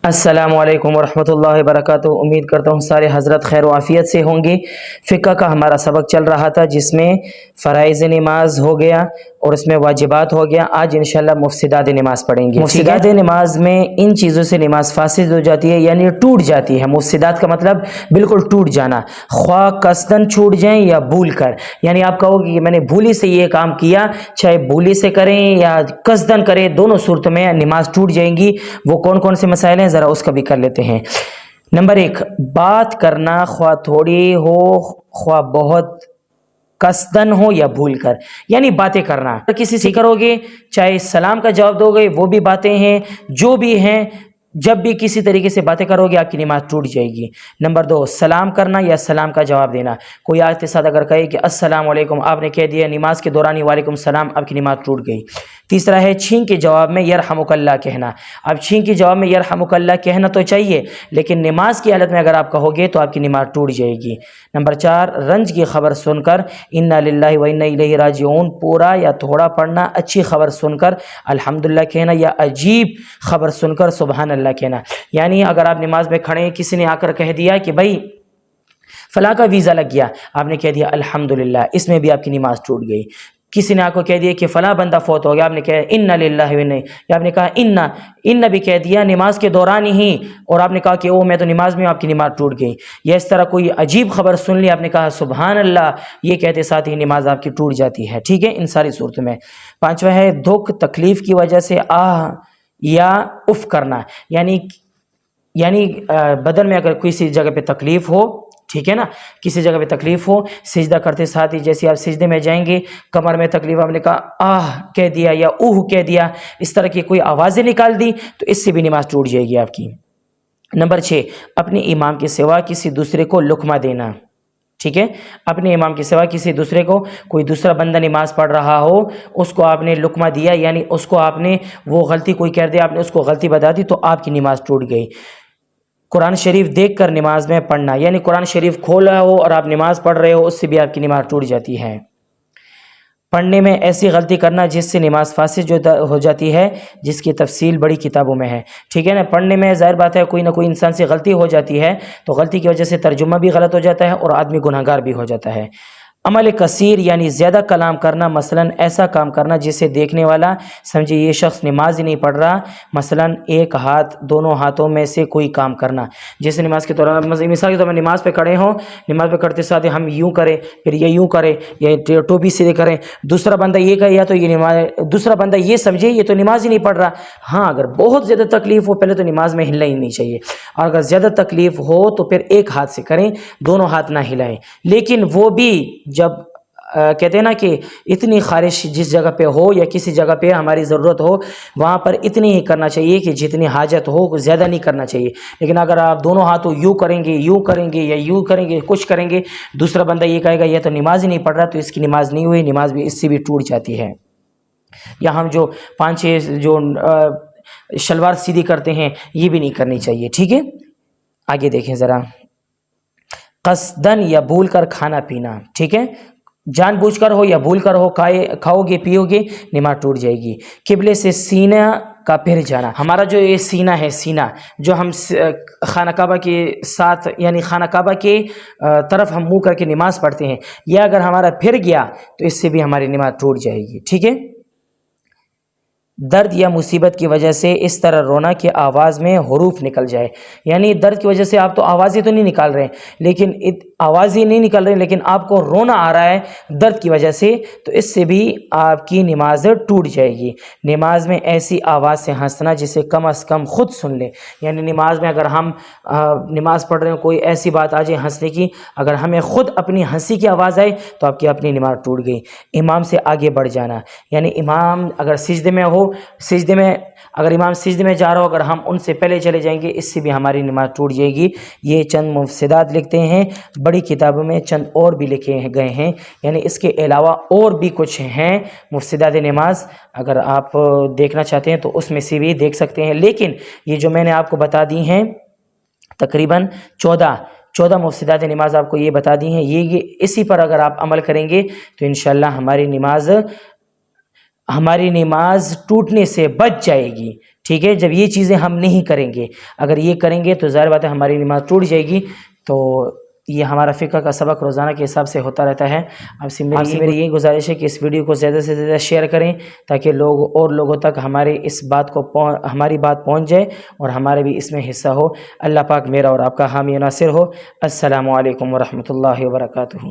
अस्सलामु अलैकुम वरहमतुल्लाहि वबरकातुहू। उम्मीद करता हूँ सारे हज़रत खैर व आफ़ियत से होंगे। फ़िक़्ह का हमारा सबक चल रहा था जिसमें फ़राइज़ नमाज हो गया और उसमें वाजिबात हो गया। आज इंशाअल्लाह मुफ़्सिदात नमाज पढ़ेंगे। मुफ़्सिदात नमाज में इन चीज़ों से नमाज फासिद हो जाती है, यानी टूट जाती है। मुफ़्सिदात का मतलब बिल्कुल टूट जाना, ख्वाह कसदन छूट जाएँ या भूल कर। यानी आप कहोगे कि मैंने भूली से ये काम किया, चाहे भूली से करें या कसदन करें, दोनों सूरतों में नमाज टूट जाएंगी। वो कौन कौन से मसाइल हैं ज़रा उसका भी कर लेते हैं। नंबर एक, बात करना ख्वाह थोड़ी हो ख्वाह बहुत, कसदन हो या भूल कर, यानी बातें करना। किसी से करोगे, चाहे सलाम का जवाब दोगे वो भी बातें हैं, जो भी हैं, जब भी किसी तरीके से बातें करोगे आपकी नमाज टूट जाएगी। नंबर दो, सलाम करना या सलाम का जवाब देना। कोई आपके साथ अगर कहे कि अस्सलाम वालेकुम, आपने कह दिया नमाज के दौरान ही वालेकुम सलाम, आपकी नमाज टूट गई। तीसरा है छींक के जवाब में यरहमुकल्लाह कहना। अब छींक के जवाब में यरहमुकल्लाह कहना तो चाहिए, लेकिन नमाज की हालत में अगर आप कहोगे तो आपकी नमाज टूट जाएगी। नंबर चार, रंज की खबर सुनकर इन्ना लिल्लाहि व इन्ना इलैहि राजिऊन पूरा या थोड़ा पढ़ना। अच्छी खबर सुनकर अल्हम्दुलिल्लाह कहना या अजीब खबर सुनकर सुबहान अल्लाह कहना। यानी अगर आप नमाज में खड़े, किसी ने आकर कह दिया कि भाई फला का वीज़ा लग गया, आपने कह दिया अल्हम्दुलिल्लाह, इसमें भी आपकी नमाज टूट गई। किसी ने आपको कह दिया कि फ़ला बंदा फौत हो गया, आपने कहा इन्ना लिल्लाहि व इन्ना, या आपने कहा इन्ना भी कह दिया नमाज के दौरान ही, और आपने कहा कि ओ मैं तो नमाज में हूं, आपकी नमाज टूट गई। या इस तरह कोई अजीब खबर सुन ली, आपने कहा सुबहान अल्लाह, ये कहते साथ ही नमाज आपकी टूट जाती है। ठीक है, इन सारी सूरतों में। पांचवा है दुख तकलीफ़ की वजह से आह या उफ करना। यानी बदन में अगर किसी जगह पे तकलीफ़ हो, ठीक है ना, किसी जगह पे तकलीफ हो, सिजदा करते साथ ही जैसे आप सिजदे में जाएंगे, कमर में तकलीफ, आपने कहा आह कह दिया या ऊह कह दिया, इस तरह की कोई आवाज़ें निकाल दी, तो इससे भी नमाज टूट जाएगी आपकी। नंबर 6, अपने इमाम के सिवा किसी दूसरे को लुकमा देना। ठीक है, अपने इमाम के सिवा किसी दूसरे को, कोई दूसरा बंदा नमाज पढ़ रहा हो, उसको आपने लुकमा दिया, यानी उसको आपने वो गलती कोई कर दिया, आपने उसको गलती बता दी, तो आपकी नमाज टूट गई। कुरान शरीफ देख कर नमाज में पढ़ना, यानी कुरान शरीफ खोला हो और आप नमाज पढ़ रहे हो, उससे भी आपकी नमाज टूट जाती है। पढ़ने में ऐसी गलती करना जिससे नमाज फासिद हो जाती है, जिसकी तफसील बड़ी किताबों में है। ठीक है ना, पढ़ने में ज़ाहिर बात है कोई ना कोई इंसान से गलती हो जाती है, तो गलती की वजह से तर्जुमा भी गलत हो जाता है और आदमी गुनहगार भी हो जाता है। अमल कसीर यानी ज़्यादा कलाम करना, मसलन ऐसा काम करना जिसे देखने वाला समझे ये शख्स नमाज ही नहीं पढ़ रहा। मसलन एक हाथ, दोनों हाथों में से कोई काम करना, जैसे नमाज के दौरान मिसाल के तौर पर नमाज पे खड़े हों, नमाज पे करते साथ हम यूँ करें, फिर ये यूँ करें, या टोपी सीधे करें, दूसरा बंदा ये कहे या तो ये नमाज, दूसरा बंदा ये समझे ये तो नमाज ही नहीं पढ़ रहा। हाँ, अगर बहुत ज़्यादा तकलीफ़ हो पहले तो नमाज में हिलना ही नहीं चाहिए, और अगर ज़्यादा तकलीफ़ हो तो फिर एक हाथ से करें, दोनों हाथ ना हिलाएं। लेकिन वो भी जब कहते हैं ना कि इतनी खारिश जिस जगह पे हो या किसी जगह पे हमारी ज़रूरत हो, वहाँ पर इतनी ही करना चाहिए कि जितनी हाजत हो, ज़्यादा नहीं करना चाहिए। लेकिन अगर आप दोनों हाथों यूँ करेंगे या यूँ करेंगे, कुछ करेंगे, दूसरा बंदा ये कहेगा ये तो नमाज ही नहीं पढ़ रहा, तो इसकी नमाज नहीं हुई, नमाज भी इससे भी टूट जाती है। या हम जो 5-6 जो शलवार सीधी करते हैं, ये भी नहीं करनी चाहिए। ठीक है, आगे देखें ज़रा। कसदन या भूल कर खाना पीना, ठीक है, जानबूझकर हो या भूल कर हो, खाओगे पियोगे, नमाज टूट जाएगी। किबले से सीना का फिर जाना, हमारा जो ये सीना है, सीना जो हम खाना काबा के साथ यानी खाना काबा के तरफ हम मुँह करके नमाज पढ़ते हैं, यह अगर हमारा फिर गया तो इससे भी हमारी नमाज टूट जाएगी। ठीक है, दर्द या मुसीबत की वजह से इस तरह रोना कि आवाज़ में हरूफ निकल जाए, यानी दर्द की वजह से आप तो आवाज़ें तो नहीं निकाल रहे हैं, लेकिन आवाज़ें नहीं निकल रही, लेकिन आपको रोना आ रहा है दर्द की वजह से, तो इससे भी आपकी नमाज टूट जाएगी। नमाज में ऐसी आवाज़ से हंसना जिसे कम अज़ कम खुद सुन ले, यानी नमाज में अगर हम नमाज पढ़ रहे हो, कोई ऐसी बात आ जाए हंसने की, अगर हमें खुद अपनी हंसी की आवाज़ आए तो आपकी अपनी नमाज टूट गई। इमाम से आगे बढ़ जाना, यानी इमाम अगर सिजदे में हो, सिजदे में अगर इमाम सिजदे में जा रहा हो, अगर हम उनसे पहले चले जाएंगे, इससे भी हमारी नमाज टूट जाएगी। ये चंद मुफ़्सिदात लिखते हैं, बड़ी किताबों में चंद और भी लिखे गए हैं, यानी इसके अलावा और भी कुछ हैं मुफ़्सिदात नमाज, अगर आप देखना चाहते हैं तो उसमें से भी देख सकते हैं। लेकिन ये जो मैंने आपको बता दी हैं, तकरीबन 14 मुफ़्सिदात नमाज आपको ये बता दी हैं, ये इसी पर अगर आप अमल करेंगे तो इंशाअल्लाह हमारी नमाज टूटने से बच जाएगी। ٹھیک ہے، جب یہ چیزیں ہم نہیں کریں گے، اگر یہ کریں گے تو ظاہر بات ہے ہماری نماز ٹوٹ جائے گی. تو یہ ہمارا فقہ کا سبق روزانہ کے حساب سے ہوتا رہتا ہے. آپ سے میری یہ گزارش ہے کہ اس ویڈیو کو زیادہ سے زیادہ شیئر کریں تاکہ لوگوں تک ہماری بات پہنچ جائے اور ہمارے بھی اس میں حصہ ہو. اللہ پاک میرا اور آپ کا حامی و ناصر ہو. السلام علیکم ورحمۃ اللہ وبرکاتہ.